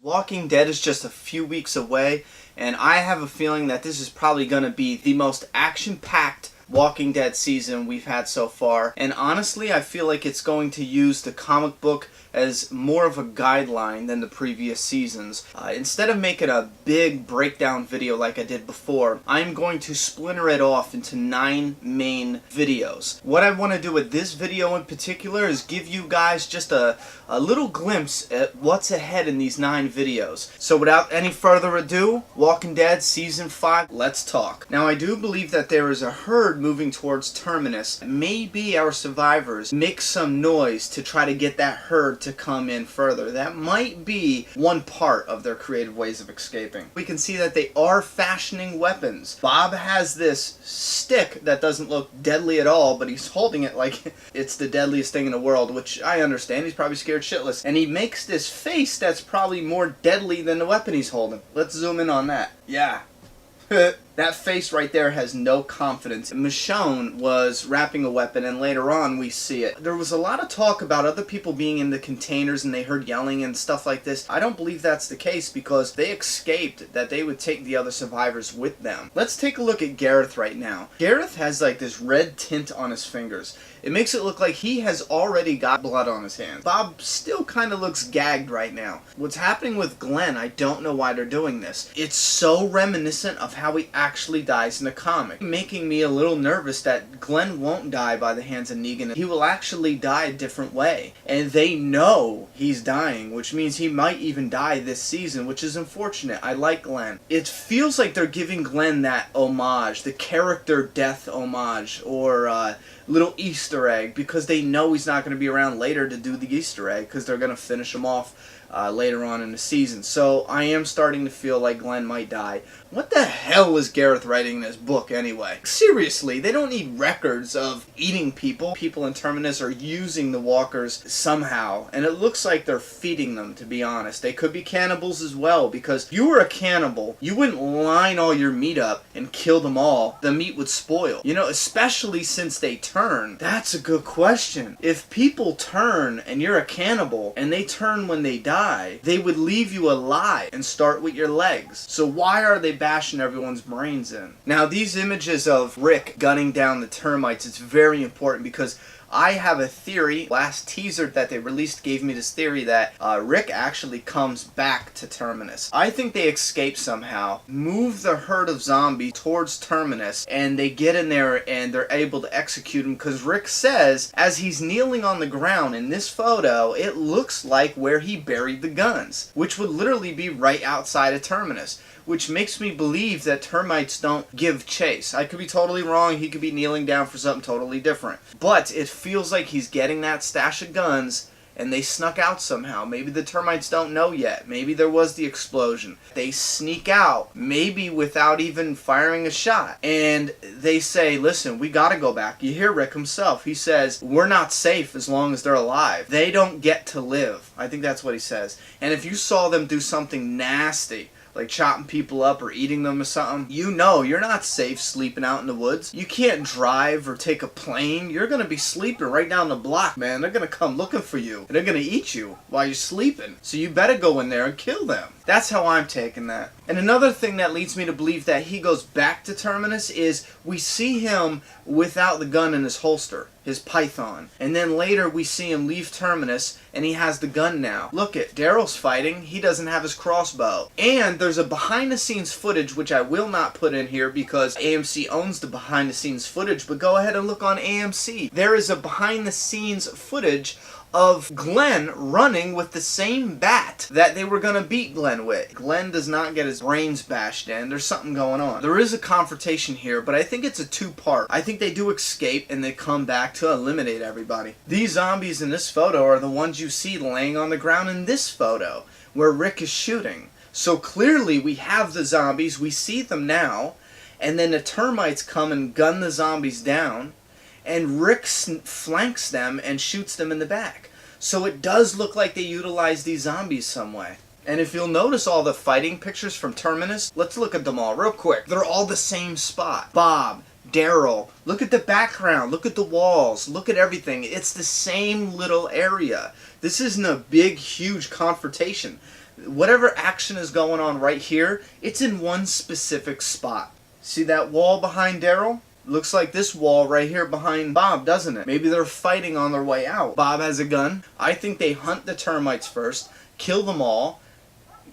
Walking Dead is just a few weeks away, and I have a feeling that this is probably going to be the most action-packed Walking Dead season we've had so far. And honestly, I feel like it's going to use the comic book as more of a guideline than the previous seasons. Instead of making a big breakdown video like I did before, I'm going to splinter it off into 9 main videos. What I want to do with this video in particular is give you guys just a little glimpse at what's ahead in these 9 videos. So without any further ado, Walking Dead Season 5, let's talk. Now I do believe that there is a herd moving towards Terminus. Maybe our survivors make some noise to try to get that herd to come in further. That might be one part of their creative ways of escaping. We can see that they are fashioning weapons. Bob has this stick that doesn't look deadly at all, but he's holding it like it's the deadliest thing in the world, which I understand. He's probably scared shitless. And he makes this face that's probably more deadly than the weapon he's holding. Let's zoom in on that. Yeah. That face right there has no confidence. Michonne was wrapping a weapon, and later on we see it. There was a lot of talk about other people being in the containers and they heard yelling and stuff like this. I don't believe that's the case because they escaped that they would take the other survivors with them. Let's take a look at Gareth right now. Gareth has like this red tint on his fingers. It makes it look like he has already got blood on his hands. Bob still kind of looks gagged right now. What's happening with Glenn, I don't know why they're doing this. It's so reminiscent of how he actually dies in the comic, making me a little nervous that Glenn won't die by the hands of Negan. He will actually die a different way. And they know he's dying, which means he might even die this season, which is unfortunate. I like Glenn. It feels like they're giving Glenn that homage, the character death homage, or little Easter egg, because they know he's not going to be around later to do the Easter egg, because they're going to finish him off later on in the season. So I am starting to feel like Glenn might die. What the hell is Gareth writing in this book anyway? Seriously, they don't need records of eating people. People in Terminus are using the walkers somehow, and it looks like they're feeding them, to be honest. They could be cannibals as well, because if you were a cannibal, you wouldn't line all your meat up and kill them all. The meat would spoil. You know, especially since they turn. That's a good question. If people turn and you're a cannibal, and they turn when they die, they would leave you alive and start with your legs. So why are they bashing everyone's brains in? Now, these images of Rick gunning down the termites, it's very important because I have a theory. Last teaser that they released gave me this theory that Rick actually comes back to Terminus. I think they escape somehow, move the herd of zombies towards Terminus, and they get in there and they're able to execute him, because Rick says, as he's kneeling on the ground in this photo, it looks like where he buried the guns, which would literally be right outside of Terminus, which makes me believe that termites don't give chase. I could be totally wrong. He could be kneeling down for something totally different. But it feels like he's getting that stash of guns and they snuck out somehow. Maybe the termites don't know yet. Maybe there was the explosion. They sneak out, maybe without even firing a shot. And they say, listen, we gotta go back. You hear Rick himself. He says, we're not safe as long as they're alive. They don't get to live. I think that's what he says. And if you saw them do something nasty, like chopping people up or eating them or something, you know you're not safe sleeping out in the woods. You can't drive or take a plane. You're going to be sleeping right down the block, man. They're going to come looking for you, and they're going to eat you while you're sleeping. So you better go in there and kill them. That's how I'm taking that. And another thing that leads me to believe that he goes back to Terminus is we see him without the gun in his holster, his python. And then later we see him leave Terminus and he has the gun now. Look it, Daryl's fighting. He doesn't have his crossbow. And there's a behind the scenes footage, which I will not put in here because AMC owns the behind the scenes footage, but go ahead and look on AMC. There is a behind the scenes footage of Glenn running with the same bat that they were going to beat Glenn with. Glenn does not get his brains bashed in. There's something going on. There is a confrontation here, but I think it's a 2-part. I think they do escape and they come back to eliminate everybody. These zombies in this photo are the ones you see laying on the ground in this photo, where Rick is shooting. So clearly we have the zombies, we see them now, and then the termites come and gun the zombies down, and Rick flanks them and shoots them in the back. So it does look like they utilize these zombies some way. And if you'll notice all the fighting pictures from Terminus, let's look at them all real quick. They're all the same spot. Bob, Daryl, look at the background, look at the walls, look at everything. It's the same little area. This isn't a big, huge confrontation. whatever action is going on right here, it's in one specific spot. See that wall behind Daryl? Looks like this wall right here behind Bob, doesn't it? Maybe they're fighting on their way out. Bob has a gun. I think they hunt the termites first, kill them all.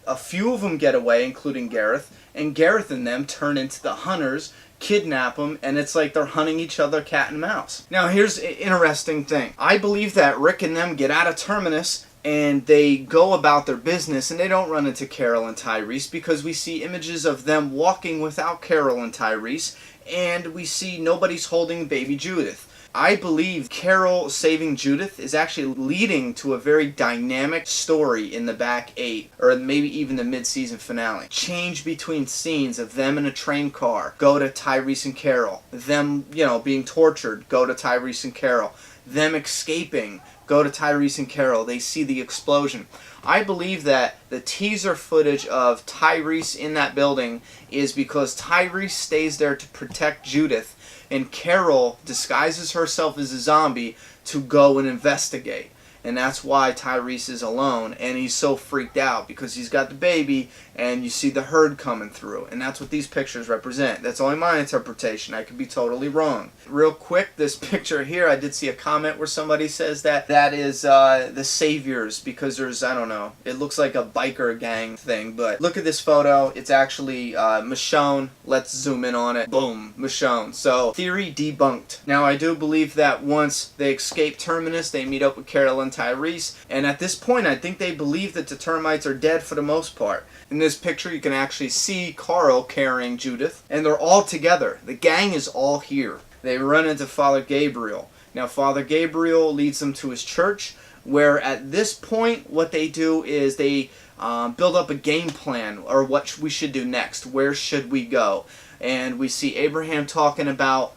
A few of them get away, including Gareth, and Gareth and them turn into the hunters, kidnap them, and it's like they're hunting each other cat and mouse. Now here's an interesting thing. I believe that Rick and them get out of Terminus and they go about their business and they don't run into Carol and Tyrese because we see images of them walking without Carol and Tyrese, and we see nobody's holding baby Judith. I believe Carol saving Judith is actually leading to a very dynamic story in the back 8, or maybe even the mid-season finale. Change between scenes of them in a train car, go to Tyrese and Carol. Them, being tortured, go to Tyrese and Carol. Them escaping, go to Tyrese and Carol. They see the explosion. I believe that the teaser footage of Tyrese in that building is because Tyrese stays there to protect Judith, and Carol disguises herself as a zombie to go and investigate. And that's why Tyrese is alone, and he's so freaked out because he's got the baby and you see the herd coming through, and that's what these pictures represent. That's only my interpretation. I could be totally wrong. Real quick, this picture here, I did see a comment where somebody says that is the Saviors because there's, I don't know, it looks like a biker gang thing, but look at this photo. It's actually Michonne. Let's zoom in on it. Boom, Michonne. So, theory debunked. Now, I do believe that once they escape Terminus, they meet up with Carol and Tyrese, and at this point I think they believe that the termites are dead for the most part. In this picture you can actually see Carl carrying Judith, and they're all together. The gang is all here. They run into Father Gabriel. Now Father Gabriel leads them to his church, where at this point what they do is they build up a game plan, or what we should do next. Where should we go? And we see Abraham talking about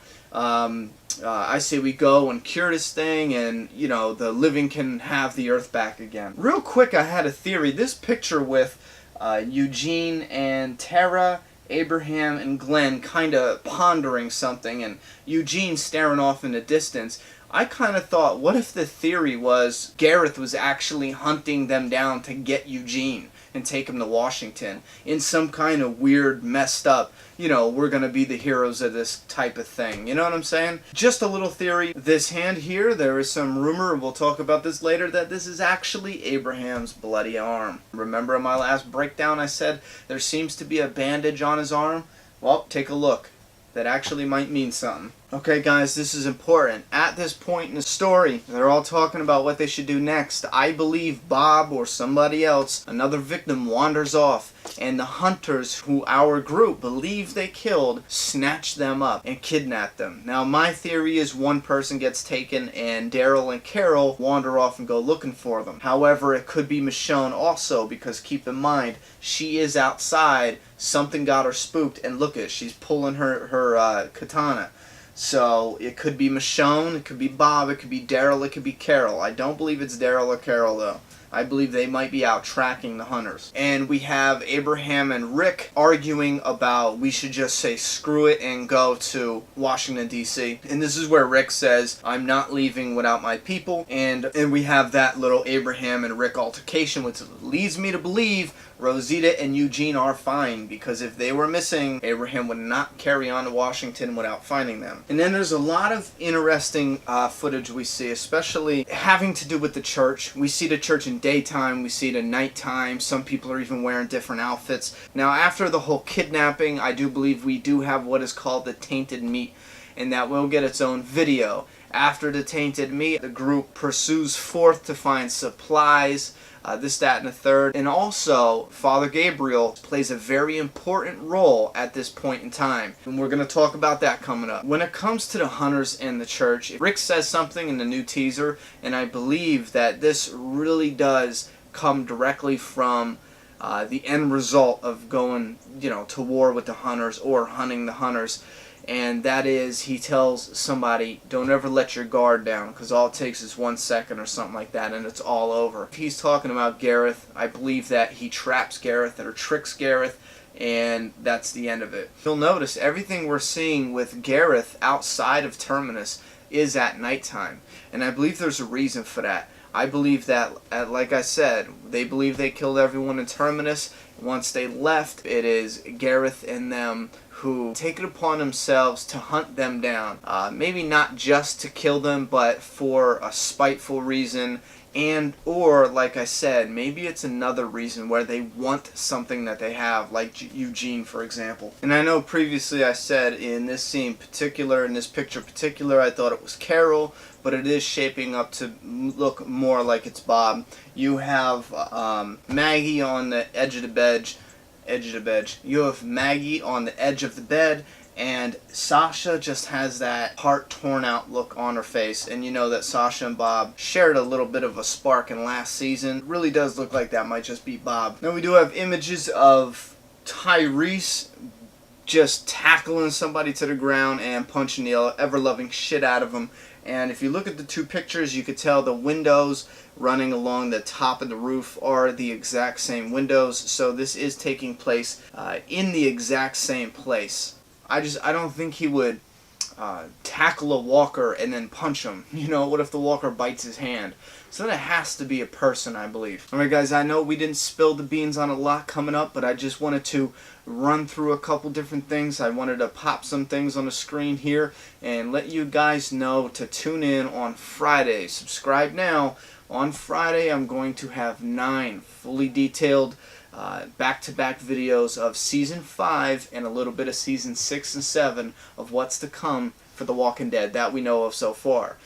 I say we go and cure this thing, and the living can have the earth back again. Real quick, I had a theory. This picture with Eugene and Tara, Abraham and Glenn kind of pondering something, and Eugene staring off in the distance. I kind of thought, what if the theory was Gareth was actually hunting them down to get Eugene and take him to Washington in some kind of weird, messed up, we're going to be the heroes of this type of thing. You know what I'm saying? Just a little theory. This hand here, there is some rumor, and we'll talk about this later, that this is actually Abraham's bloody arm. Remember in my last breakdown I said there seems to be a bandage on his arm? Well, take a look. That actually might mean something. Okay guys, this is important. At this point in the story, they're all talking about what they should do next. I believe Bob or somebody else, another victim, wanders off, and the hunters who our group believe they killed snatch them up and kidnap them. Now my theory is one person gets taken and Daryl and Carol wander off and go looking for them. However, it could be Michonne also, because keep in mind, she is outside, something got her spooked, and look at it, she's pulling her katana. So it could be Michonne, it could be Bob, it could be Daryl, it could be Carol. I don't believe it's Daryl or Carol though. I believe they might be out tracking the hunters. And we have Abraham and Rick arguing about we should just say screw it and go to Washington, D.C. And this is where Rick says, I'm not leaving without my people. And we have that little Abraham and Rick altercation, which leads me to believe Rosita and Eugene are fine, because if they were missing, Abraham would not carry on to Washington without finding them. And then there's a lot of interesting footage we see, especially having to do with the church. We see the church in daytime, we see it at nighttime, some people are even wearing different outfits. Now after the whole kidnapping, I do believe we do have what is called the tainted meat, and that will get its own video. After the tainted meat, the group pursues forth to find supplies, this, that, and the third. And also, Father Gabriel plays a very important role at this point in time. And we're going to talk about that coming up. When it comes to the hunters and the church, Rick says something in the new teaser, and I believe that this really does come directly from the end result of going, to war with the hunters or hunting the hunters. And that is, he tells somebody, don't ever let your guard down, because all it takes is 1 second or something like that, and it's all over. He's talking about Gareth. I believe that he traps Gareth or tricks Gareth, and that's the end of it. You'll notice everything we're seeing with Gareth outside of Terminus is at nighttime, and I believe there's a reason for that. I believe that, like I said, they believe they killed everyone in Terminus. Once they left, it is Gareth and them who take it upon themselves to hunt them down. Maybe not just to kill them, but for a spiteful reason, and or, like I said, maybe it's another reason where they want something that they have, like Eugene, for example. And I know previously I said in this scene particular, in this picture particular, I thought it was Carol, but it is shaping up to look more like it's Bob. You have Maggie on the edge of the bed. You have Maggie on the edge of the bed, and Sasha just has that heart torn out look on her face, and you know that Sasha and Bob shared a little bit of a spark in last season. It really does look like that might just be Bob. Now we do have images of Tyrese just tackling somebody to the ground and punching the ever-loving shit out of him. And if you look at the two pictures, you could tell the windows running along the top of the roof are the exact same windows. So this is taking place in the exact same place. I don't think he would tackle a walker and then punch him. You know, what if the walker bites his hand? So then it has to be a person, I believe. Alright guys, I know we didn't spill the beans on a lot coming up, but I just wanted to run through a couple different things. I wanted to pop some things on the screen here and let you guys know to tune in on Friday. Subscribe now. On Friday I'm going to have 9 fully detailed back-to-back videos of Season 5 and a little bit of Season 6 and 7 of what's to come for The Walking Dead that we know of so far.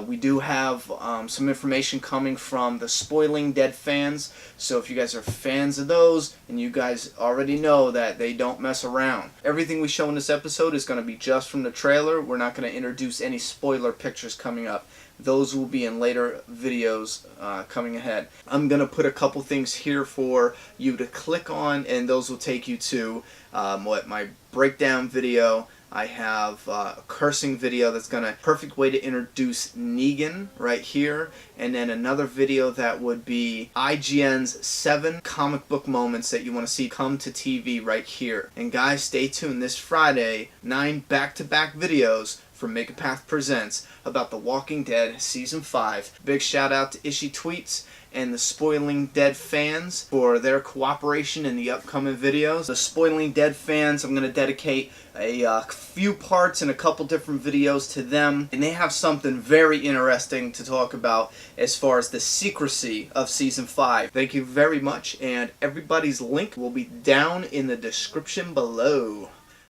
We do have some information coming from the Spoiling Dead fans, so if you guys are fans of those, and you guys already know that they don't mess around. Everything we show in this episode is going to be just from the trailer. We're not going to introduce any spoiler pictures coming up. Those will be in later videos coming ahead. I'm going to put a couple things here for you to click on, and those will take you to my breakdown video. I have a cursing video that's going to perfect way to introduce Negan right here, and then another video that would be IGN's 7 comic book moments that you want to see come to TV right here. And guys, stay tuned this Friday, 9 back-to-back videos from Make a Path Presents about The Walking Dead Season 5. Big shout out to Ishi Tweets and the Spoiling Dead fans for their cooperation in the upcoming videos. The Spoiling Dead fans, I'm going to dedicate a few parts and a couple different videos to them, and they have something very interesting to talk about as far as the secrecy of Season 5. Thank you very much, and everybody's link will be down in the description below.